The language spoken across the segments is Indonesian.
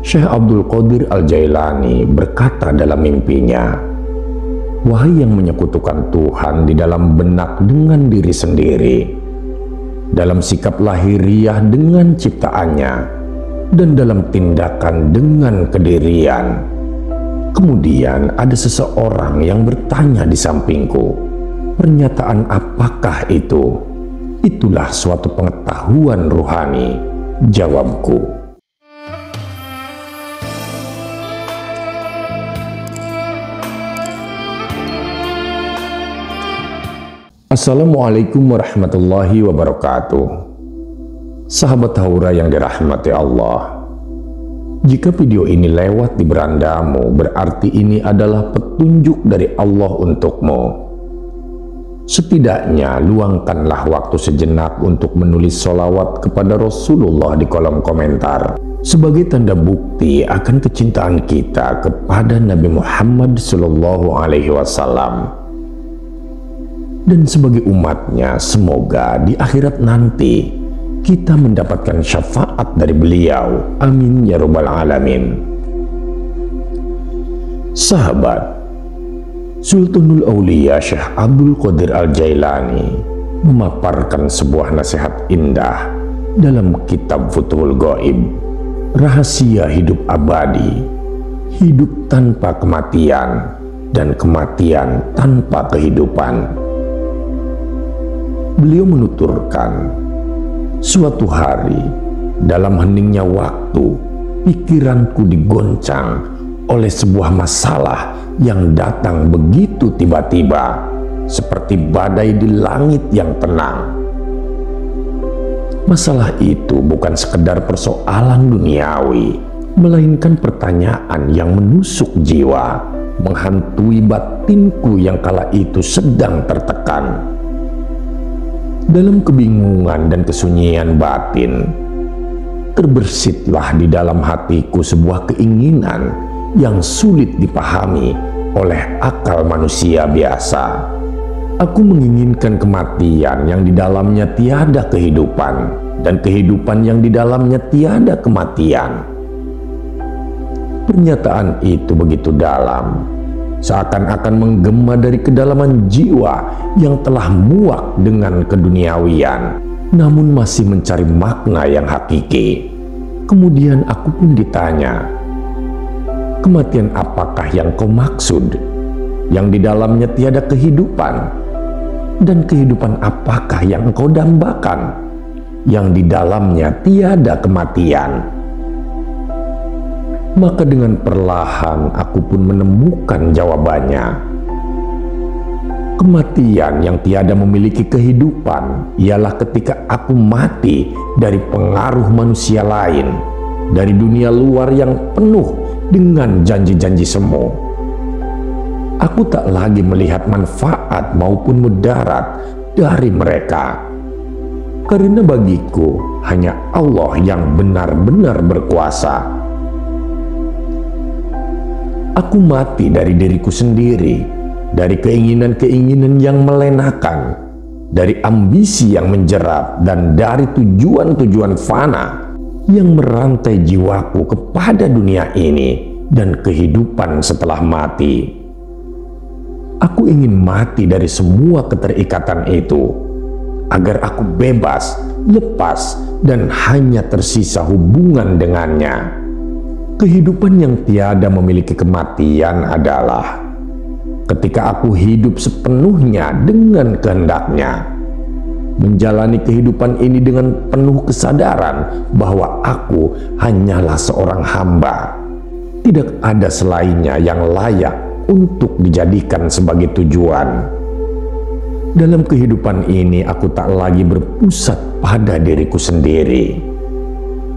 Syekh Abdul Qadir Al-Jailani berkata dalam mimpinya, "Wahai yang menyekutukan Tuhan di dalam benak dengan diri sendiri, dalam sikap lahiriah dengan ciptaannya, dan dalam tindakan dengan kedirian. Kemudian ada seseorang yang bertanya di sampingku, 'Pernyataan apakah itu?' 'Itulah suatu pengetahuan ruhani,' jawabku. Assalamualaikum warahmatullahi wabarakatuh. Sahabat Haura yang dirahmati Allah, jika video ini lewat di berandamu, berarti ini adalah petunjuk dari Allah untukmu. Setidaknya luangkanlah waktu sejenak untuk menulis sholawat kepada Rasulullah di kolom komentar sebagai tanda bukti akan kecintaan kita kepada Nabi Muhammad SAW. Dan sebagai umatnya, semoga di akhirat nanti kita mendapatkan syafaat dari beliau. Amin ya rabbal alamin. Sahabat, Sultanul Aulia Syekh Abdul Qadir Al-Jailani memaparkan sebuah nasihat indah dalam kitab Futhul Ghaib, rahasia hidup abadi, hidup tanpa kematian, dan kematian tanpa kehidupan. Beliau menuturkan, suatu hari dalam heningnya waktu, pikiranku digoncang oleh sebuah masalah yang datang begitu tiba-tiba, seperti badai di langit yang tenang. Masalah itu bukan sekedar persoalan duniawi, melainkan pertanyaan yang menusuk jiwa, menghantui batinku yang kala itu sedang tertekan. Dalam kebingungan dan kesunyian batin, terbersitlah di dalam hatiku sebuah keinginan yang sulit dipahami oleh akal manusia biasa. Aku menginginkan kematian yang di dalamnya tiada kehidupan, dan kehidupan yang di dalamnya tiada kematian. Pernyataan itu begitu dalam, seakan-akan menggema dari kedalaman jiwa yang telah muak dengan keduniawian, namun masih mencari makna yang hakiki. Kemudian aku pun ditanya, kematian apakah yang kau maksud, yang di dalamnya tiada kehidupan? Dan kehidupan apakah yang engkau dambakan, yang di dalamnya tiada kematian? Maka dengan perlahan aku pun menemukan jawabannya. Kematian yang tiada memiliki kehidupan ialah ketika aku mati dari pengaruh manusia lain, dari dunia luar yang penuh dengan janji-janji semu. Aku tak lagi melihat manfaat maupun mudarat dari mereka, karena bagiku hanya Allah yang benar-benar berkuasa. Aku mati dari diriku sendiri, dari keinginan-keinginan yang melenakan, dari ambisi yang menjerat, dan dari tujuan-tujuan fana yang merantai jiwaku kepada dunia ini dan kehidupan setelah mati. Aku ingin mati dari semua keterikatan itu, agar aku bebas, lepas, dan hanya tersisa hubungan dengannya. Kehidupan yang tiada memiliki kematian adalah ketika aku hidup sepenuhnya dengan kehendaknya, menjalani kehidupan ini dengan penuh kesadaran bahwa aku hanyalah seorang hamba. Tidak ada selainnya yang layak untuk dijadikan sebagai tujuan. Dalam kehidupan ini aku tak lagi berpusat pada diriku sendiri.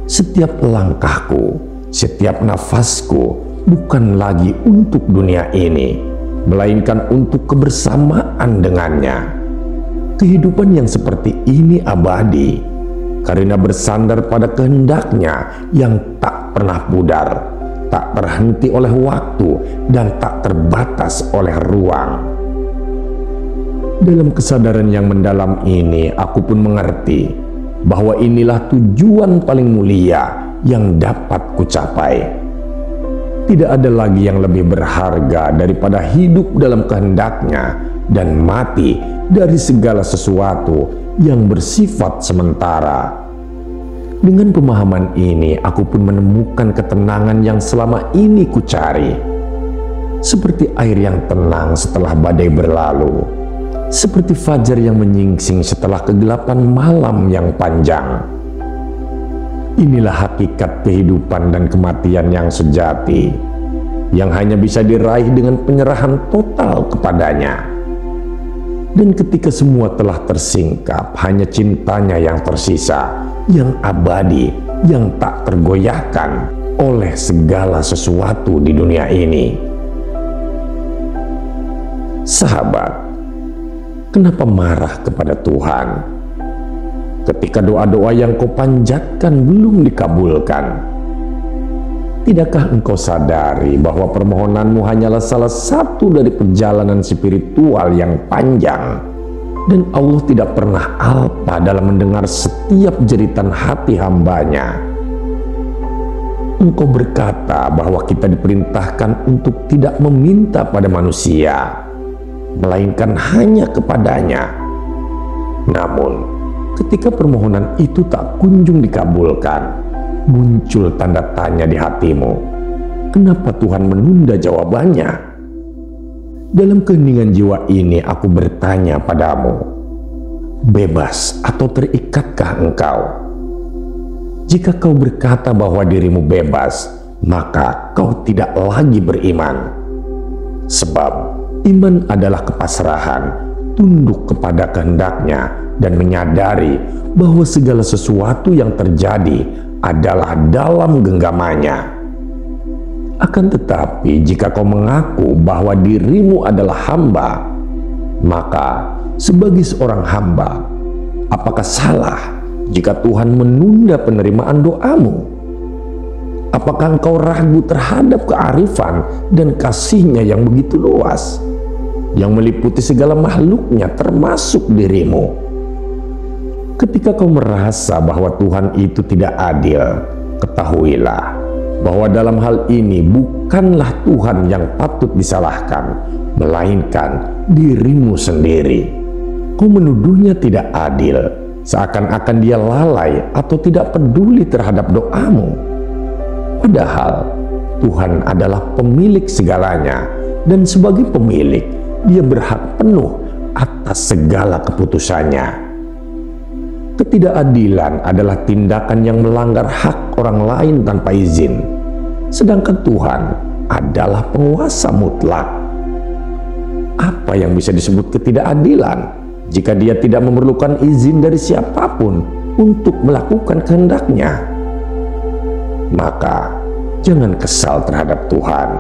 Setiap langkahku, setiap nafasku bukan lagi untuk dunia ini, melainkan untuk kebersamaan dengannya. Kehidupan yang seperti ini abadi, karena bersandar pada kehendaknya yang tak pernah pudar, tak terhenti oleh waktu, dan tak terbatas oleh ruang. Dalam kesadaran yang mendalam ini, aku pun mengerti bahwa inilah tujuan paling mulia yang dapat kucapai. Tidak ada lagi yang lebih berharga daripada hidup dalam kehendak-Nya dan mati dari segala sesuatu yang bersifat sementara. Dengan pemahaman ini, aku pun menemukan ketenangan yang selama ini kucari. Seperti air yang tenang setelah badai berlalu, seperti fajar yang menyingsing setelah kegelapan malam yang panjang. Inilah hakikat kehidupan dan kematian yang sejati, yang hanya bisa diraih dengan penyerahan total kepadanya. Dan ketika semua telah tersingkap, hanya cintanya yang tersisa, yang abadi, yang tak tergoyahkan oleh segala sesuatu di dunia ini. Sahabat, kenapa marah kepada Tuhan ketika doa-doa yang kau panjatkan belum dikabulkan? Tidakkah engkau sadari bahwa permohonanmu hanyalah salah satu dari perjalanan spiritual yang panjang, dan Allah tidak pernah alpa dalam mendengar setiap jeritan hati hamba-Nya? Engkau berkata bahwa kita diperintahkan untuk tidak meminta pada manusia, melainkan hanya kepadanya. Namun, ketika permohonan itu tak kunjung dikabulkan, muncul tanda tanya di hatimu. Kenapa Tuhan menunda jawabannya? Dalam keheningan jiwa ini aku bertanya padamu, bebas atau terikatkah engkau? Jika kau berkata bahwa dirimu bebas, maka kau tidak lagi beriman. Sebab iman adalah kepasrahan, tunduk kepada kehendak-Nya, dan menyadari bahwa segala sesuatu yang terjadi adalah dalam genggamannya. Akan tetapi jika kau mengaku bahwa dirimu adalah hamba, maka sebagai seorang hamba, apakah salah jika Tuhan menunda penerimaan doamu? Apakah engkau ragu terhadap kearifan dan kasih-Nya yang begitu luas, yang meliputi segala makhluk-Nya termasuk dirimu? Ketika kau merasa bahwa Tuhan itu tidak adil, ketahuilah bahwa dalam hal ini bukanlah Tuhan yang patut disalahkan, melainkan dirimu sendiri. Kau menuduhnya tidak adil, seakan-akan dia lalai atau tidak peduli terhadap doamu. Padahal Tuhan adalah pemilik segalanya, dan sebagai pemilik, Dia berhak penuh atas segala keputusannya. Ketidakadilan adalah tindakan yang melanggar hak orang lain tanpa izin, sedangkan Tuhan adalah penguasa mutlak. Apa yang bisa disebut ketidakadilan jika Dia tidak memerlukan izin dari siapapun untuk melakukan kehendak-Nya? Maka jangan kesal terhadap Tuhan.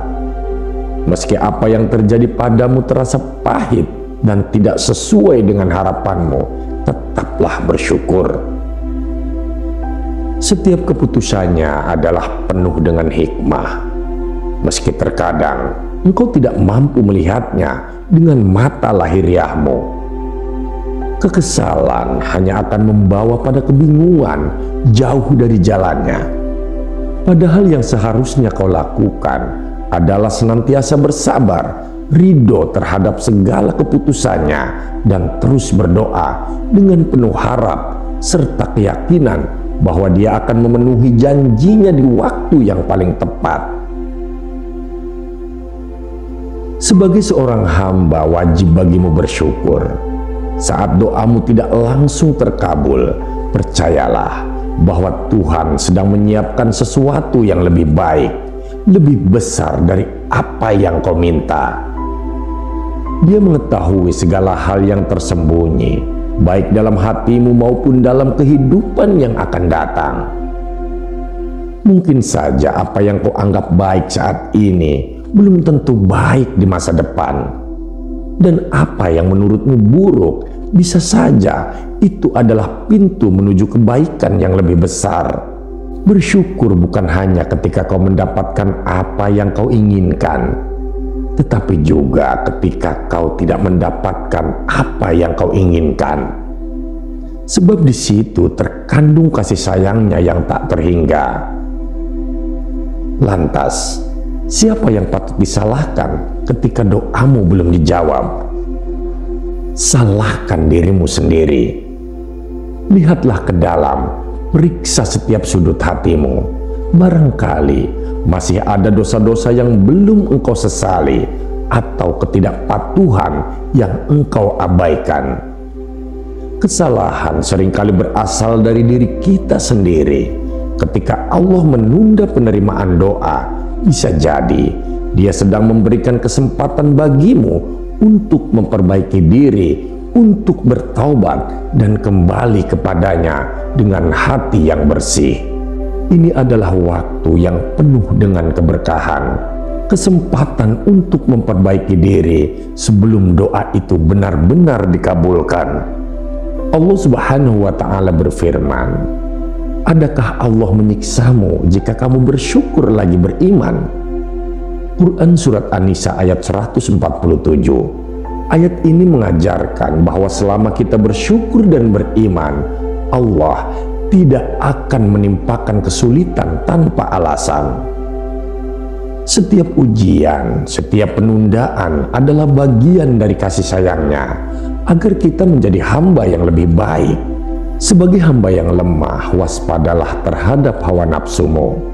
Meski apa yang terjadi padamu terasa pahit dan tidak sesuai dengan harapanmu, tetaplah bersyukur. Setiap keputusannya adalah penuh dengan hikmah. Meski terkadang engkau tidak mampu melihatnya dengan mata lahiriahmu. Kekesalan hanya akan membawa pada kebingungan jauh dari jalannya. Padahal yang seharusnya kau lakukan adalah senantiasa bersabar, ridho terhadap segala keputusannya, dan terus berdoa dengan penuh harap serta keyakinan bahwa Dia akan memenuhi janji-Nya di waktu yang paling tepat. Sebagai seorang hamba, wajib bagimu bersyukur. Saat doamu tidak langsung terkabul, percayalah bahwa Tuhan sedang menyiapkan sesuatu yang lebih baik, lebih besar dari apa yang kau minta. Dia mengetahui segala hal yang tersembunyi, baik dalam hatimu maupun dalam kehidupan yang akan datang. Mungkin saja apa yang kau anggap baik saat ini belum tentu baik di masa depan. Dan apa yang menurutmu buruk bisa saja itu adalah pintu menuju kebaikan yang lebih besar. Bersyukur bukan hanya ketika kau mendapatkan apa yang kau inginkan, tetapi juga ketika kau tidak mendapatkan apa yang kau inginkan. Sebab di situ terkandung kasih sayang-Nya yang tak terhingga. Lantas, Siapa yang patut disalahkan ketika doamu belum dijawab? Salahkan dirimu sendiri. Lihatlah ke dalam, periksa setiap sudut hatimu. Barangkali masih ada dosa-dosa yang belum engkau sesali atau ketidakpatuhan yang engkau abaikan. Kesalahan seringkali berasal dari diri kita sendiri. Ketika Allah menunda penerimaan doa, bisa jadi Dia sedang memberikan kesempatan bagimu untuk memperbaiki diri, untuk bertaubat dan kembali kepadanya dengan hati yang bersih. Ini adalah waktu yang penuh dengan keberkahan, kesempatan untuk memperbaiki diri sebelum doa itu benar-benar dikabulkan. Allah Subhanahu wa Ta'ala berfirman, "Adakah Allah menyiksamu jika kamu bersyukur lagi beriman?" Quran Surat An-Nisa ayat 147. Ayat ini mengajarkan bahwa selama kita bersyukur dan beriman, Allah tidak akan menimpakan kesulitan tanpa alasan. Setiap ujian, setiap penundaan adalah bagian dari kasih sayangnya agar kita menjadi hamba yang lebih baik. Sebagai hamba yang lemah, waspadalah terhadap hawa nafsumu.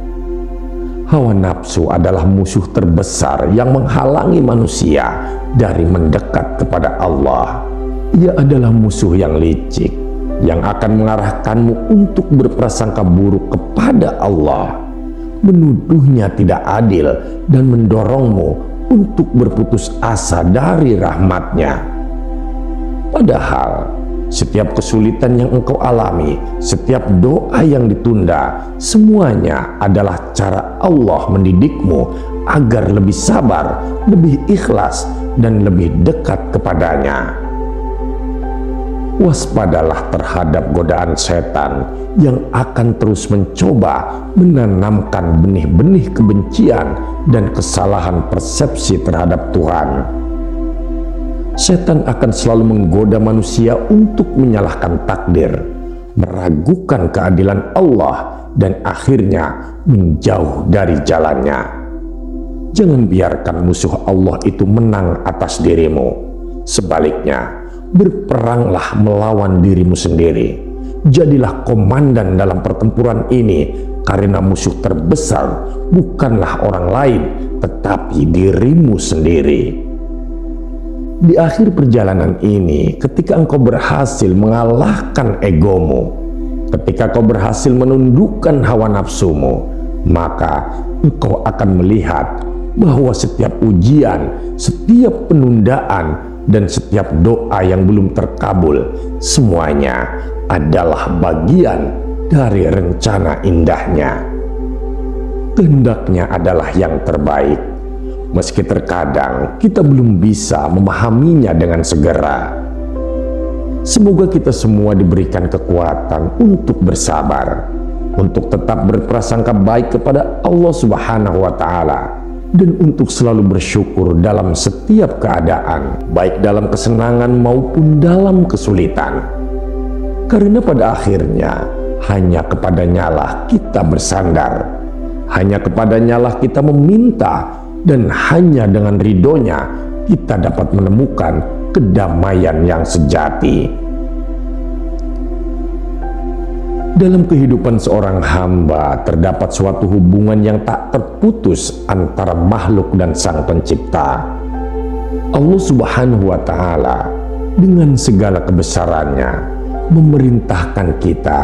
Hawa nafsu adalah musuh terbesar yang menghalangi manusia dari mendekat kepada Allah. Ia adalah musuh yang licik, yang akan mengarahkanmu untuk berprasangka buruk kepada Allah, menuduhnya tidak adil, dan mendorongmu untuk berputus asa dari rahmat-Nya. Padahal setiap kesulitan yang engkau alami, setiap doa yang ditunda, semuanya adalah cara Allah mendidikmu agar lebih sabar, lebih ikhlas, dan lebih dekat kepadanya. Waspadalah terhadap godaan setan yang akan terus mencoba menanamkan benih-benih kebencian dan kesalahan persepsi terhadap Tuhan. Setan akan selalu menggoda manusia untuk menyalahkan takdir, meragukan keadilan Allah, dan akhirnya menjauh dari jalannya. Jangan biarkan musuh Allah itu menang atas dirimu. Sebaliknya, berperanglah melawan dirimu sendiri. Jadilah komandan dalam pertempuran ini, karena musuh terbesar bukanlah orang lain, tetapi dirimu sendiri. Di akhir perjalanan ini, ketika engkau berhasil mengalahkan egomu, ketika kau berhasil menundukkan hawa nafsumu, maka engkau akan melihat bahwa setiap ujian, setiap penundaan, dan setiap doa yang belum terkabul, semuanya adalah bagian dari rencana indahnya. Kehendaknya adalah yang terbaik. Meski terkadang kita belum bisa memahaminya dengan segera. Semoga kita semua diberikan kekuatan untuk bersabar, untuk tetap berprasangka baik kepada Allah Subhanahu wa Ta'ala, dan untuk selalu bersyukur dalam setiap keadaan, baik dalam kesenangan maupun dalam kesulitan. Karena pada akhirnya hanya kepadanya-lah kita bersandar, hanya kepadanya-lah kita meminta, dan hanya dengan ridhonya kita dapat menemukan kedamaian yang sejati. Dalam kehidupan seorang hamba terdapat suatu hubungan yang tak terputus antara makhluk dan Sang Pencipta. Allah Subhanahu wa Ta'ala dengan segala kebesarannya memerintahkan kita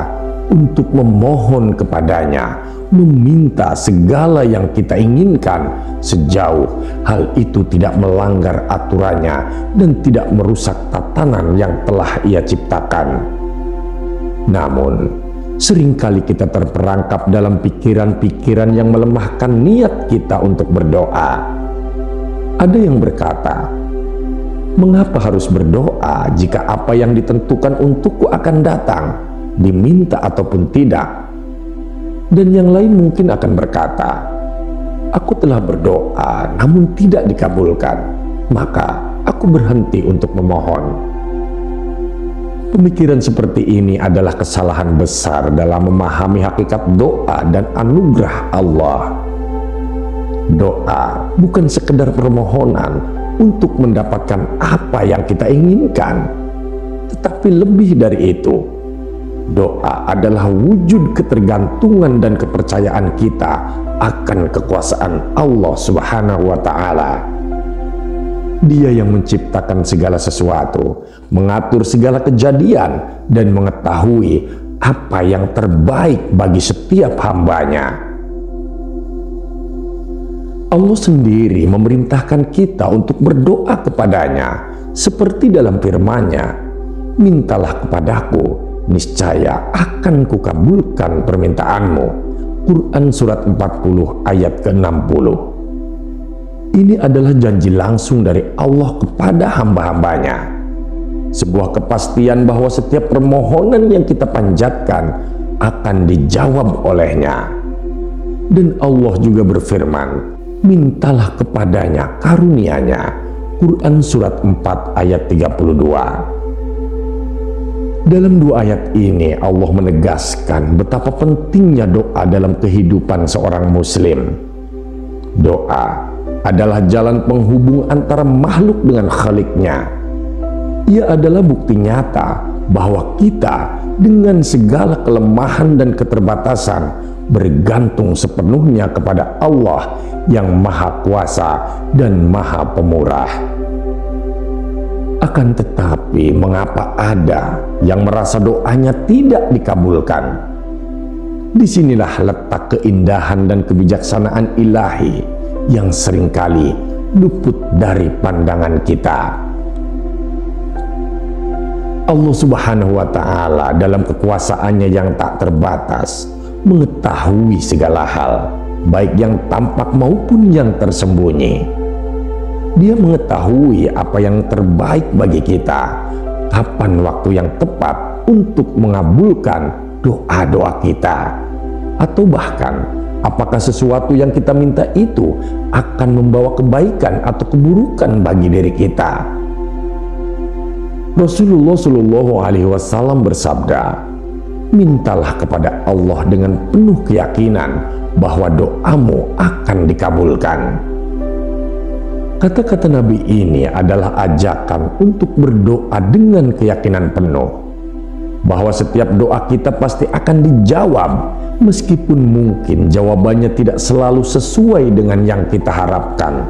untuk memohon kepadanya, meminta segala yang kita inginkan, sejauh hal itu tidak melanggar aturannya dan tidak merusak tatanan yang telah Ia ciptakan. Namun, seringkali kita terperangkap dalam pikiran-pikiran yang melemahkan niat kita untuk berdoa. Ada yang berkata, "Mengapa harus berdoa jika apa yang ditentukan untukku akan datang, diminta ataupun tidak?" Dan yang lain mungkin akan berkata, "Aku telah berdoa namun tidak dikabulkan, maka aku berhenti untuk memohon." Pemikiran seperti ini adalah kesalahan besar dalam memahami hakikat doa dan anugerah Allah. Doa bukan sekedar permohonan untuk mendapatkan apa yang kita inginkan, tetapi lebih dari itu. Doa adalah wujud ketergantungan dan kepercayaan kita akan kekuasaan Allah Subhanahu wa Ta'ala. Dia yang menciptakan segala sesuatu, mengatur segala kejadian, dan mengetahui apa yang terbaik bagi setiap hambanya. Allah sendiri memerintahkan kita untuk berdoa kepadanya, seperti dalam firman-Nya, "Mintalah kepadaku, niscaya akan kukabulkan permintaanmu." Quran Surat 40 ayat ke-60. Ini adalah janji langsung dari Allah kepada hamba-hambanya. Sebuah kepastian bahwa setiap permohonan yang kita panjatkan akan dijawab olehnya. Dan Allah juga berfirman, "Mintalah kepadanya karunia-Nya." Quran Surat 4 ayat 32. Dalam dua ayat ini Allah menegaskan betapa pentingnya doa dalam kehidupan seorang muslim. Doa adalah jalan penghubung antara makhluk dengan Khalik-Nya. Ia adalah bukti nyata bahwa kita dengan segala kelemahan dan keterbatasan bergantung sepenuhnya kepada Allah yang Maha Kuasa dan Maha Pemurah. Akan tetapi, mengapa ada yang merasa doanya tidak dikabulkan? Disinilah letak keindahan dan kebijaksanaan ilahi yang seringkali luput dari pandangan kita. Allah Subhanahu wa Ta'ala dalam kekuasaannya yang tak terbatas mengetahui segala hal, baik yang tampak maupun yang tersembunyi. Dia mengetahui apa yang terbaik bagi kita, kapan waktu yang tepat untuk mengabulkan doa-doa kita, atau bahkan apakah sesuatu yang kita minta itu akan membawa kebaikan atau keburukan bagi diri kita. Rasulullah Shallallahu Alaihi Wasallam bersabda, "Mintalah kepada Allah dengan penuh keyakinan bahwa doamu akan dikabulkan." Kata-kata Nabi ini adalah ajakan untuk berdoa dengan keyakinan penuh bahwa setiap doa kita pasti akan dijawab, meskipun mungkin jawabannya tidak selalu sesuai dengan yang kita harapkan.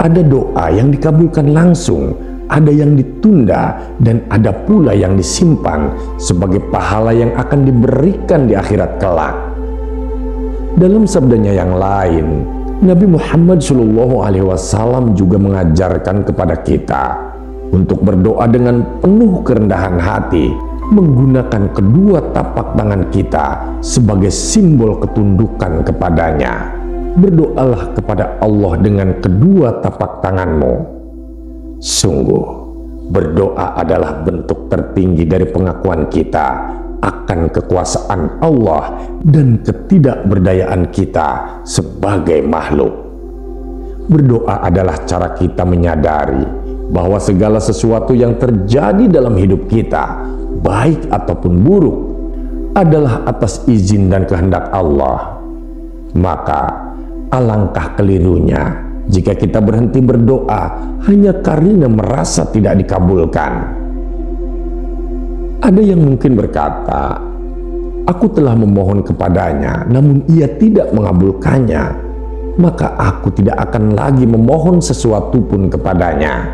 Ada doa yang dikabulkan langsung, ada yang ditunda, dan ada pula yang disimpan sebagai pahala yang akan diberikan di akhirat kelak. Dalam sabdanya yang lain, Nabi Muhammad SAW juga mengajarkan kepada kita untuk berdoa dengan penuh kerendahan hati, menggunakan kedua tapak tangan kita sebagai simbol ketundukan kepadanya. Berdoalah kepada Allah dengan kedua tapak tanganmu. Sungguh, berdoa adalah bentuk tertinggi dari pengakuan kita akan kekuasaan Allah dan ketidakberdayaan kita sebagai makhluk. Berdoa adalah cara kita menyadari bahwa segala sesuatu yang terjadi dalam hidup kita, baik ataupun buruk, adalah atas izin dan kehendak Allah. Maka alangkah kelirunya jika kita berhenti berdoa hanya karena merasa tidak dikabulkan. Ada yang mungkin berkata, "Aku telah memohon kepadanya, namun ia tidak mengabulkannya, maka aku tidak akan lagi memohon sesuatu pun kepadanya."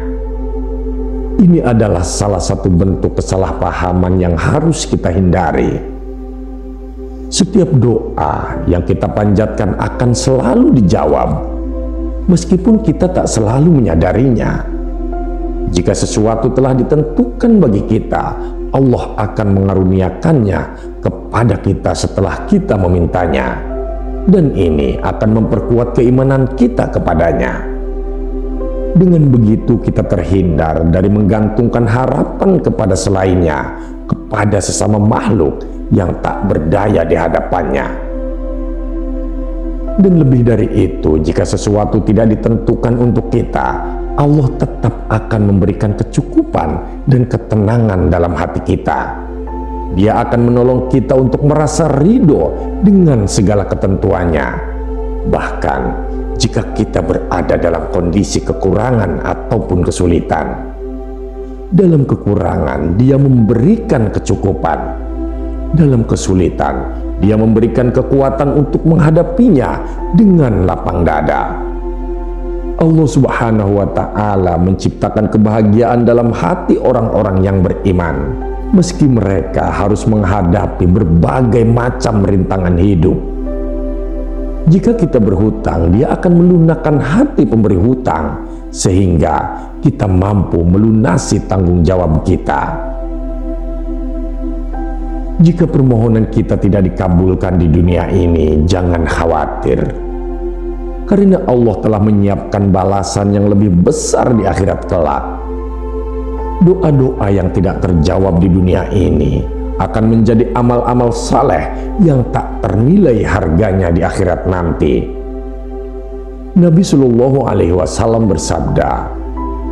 Ini adalah salah satu bentuk kesalahpahaman yang harus kita hindari. Setiap doa yang kita panjatkan akan selalu dijawab, meskipun kita tak selalu menyadarinya. Jika sesuatu telah ditentukan bagi kita, Allah akan mengaruniakannya kepada kita setelah kita memintanya, dan ini akan memperkuat keimanan kita kepadanya. Dengan begitu kita terhindar dari menggantungkan harapan kepada selainnya, kepada sesama makhluk yang tak berdaya di hadapannya. Dan lebih dari itu, jika sesuatu tidak ditentukan untuk kita, Allah tetap akan memberikan kecukupan dan ketenangan dalam hati kita. Dia akan menolong kita untuk merasa ridho dengan segala ketentuannya. Bahkan jika kita berada dalam kondisi kekurangan ataupun kesulitan, dalam kekurangan Dia memberikan kecukupan, dalam kesulitan Dia memberikan kekuatan untuk menghadapinya dengan lapang dada. Allah Subhanahu wa Ta'ala menciptakan kebahagiaan dalam hati orang-orang yang beriman, meski mereka harus menghadapi berbagai macam rintangan hidup. Jika kita berhutang, Dia akan melunakkan hati pemberi hutang, sehingga kita mampu melunasi tanggung jawab kita. Jika permohonan kita tidak dikabulkan di dunia ini, jangan khawatir, karena Allah telah menyiapkan balasan yang lebih besar di akhirat kelak. Doa-doa yang tidak terjawab di dunia ini akan menjadi amal-amal saleh yang tak ternilai harganya di akhirat nanti. Nabi Shallallahu Alaihi Wasallam bersabda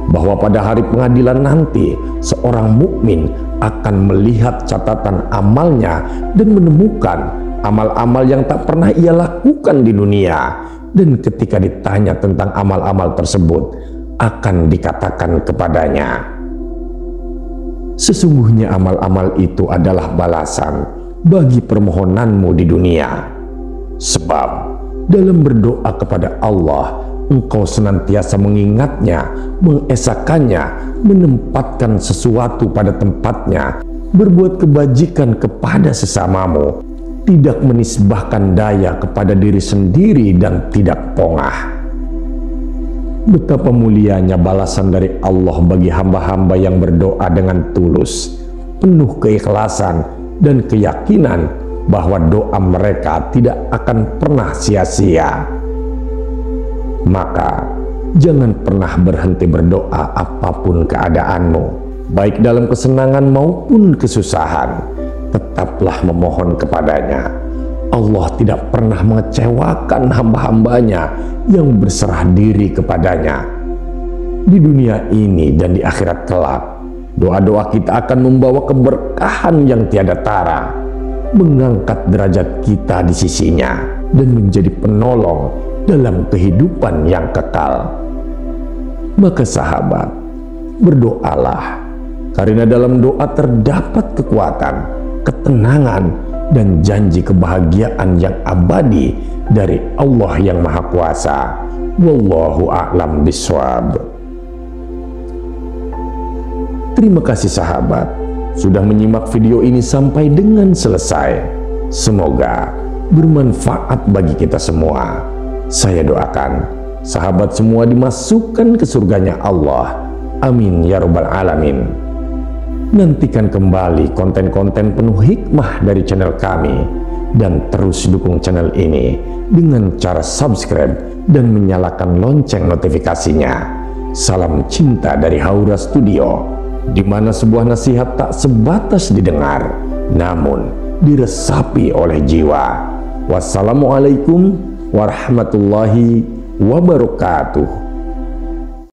bahwa pada hari pengadilan nanti seorang mukmin akan melihat catatan amalnya dan menemukan amal-amal yang tak pernah ia lakukan di dunia, dan ketika ditanya tentang amal-amal tersebut akan dikatakan kepadanya, sesungguhnya amal-amal itu adalah balasan bagi permohonanmu di dunia. Sebab dalam berdoa kepada Allah, engkau senantiasa mengingatnya, mengesakannya, menempatkan sesuatu pada tempatnya, berbuat kebajikan kepada sesamamu, tidak menisbahkan daya kepada diri sendiri, dan tidak pongah. Betapa mulianya balasan dari Allah bagi hamba-hamba yang berdoa dengan tulus, penuh keikhlasan dan keyakinan bahwa doa mereka tidak akan pernah sia-sia. Maka jangan pernah berhenti berdoa apapun keadaanmu, baik dalam kesenangan maupun kesusahan. Tetaplah memohon kepadanya. Allah tidak pernah mengecewakan hamba-hambanya yang berserah diri kepadanya. Di dunia ini dan di akhirat kelak, doa-doa kita akan membawa keberkahan yang tiada tara, mengangkat derajat kita di sisinya, dan menjadi penolong dalam kehidupan yang kekal. Maka sahabat, berdoalah, karena dalam doa terdapat kekuatan, ketenangan, dan janji kebahagiaan yang abadi dari Allah yang Maha Kuasa. Wallahu a'lam bishawab. Terima kasih sahabat sudah menyimak video ini sampai dengan selesai. Semoga bermanfaat bagi kita semua. Saya doakan sahabat semua dimasukkan ke surganya Allah. Amin ya rabbal alamin. Nantikan kembali konten-konten penuh hikmah dari channel kami, dan terus dukung channel ini dengan cara subscribe dan menyalakan lonceng notifikasinya. Salam cinta dari Haura Studio, di mana sebuah nasihat tak sebatas didengar, namun diresapi oleh jiwa. Wassalamualaikum warahmatullahi wabarakatuh.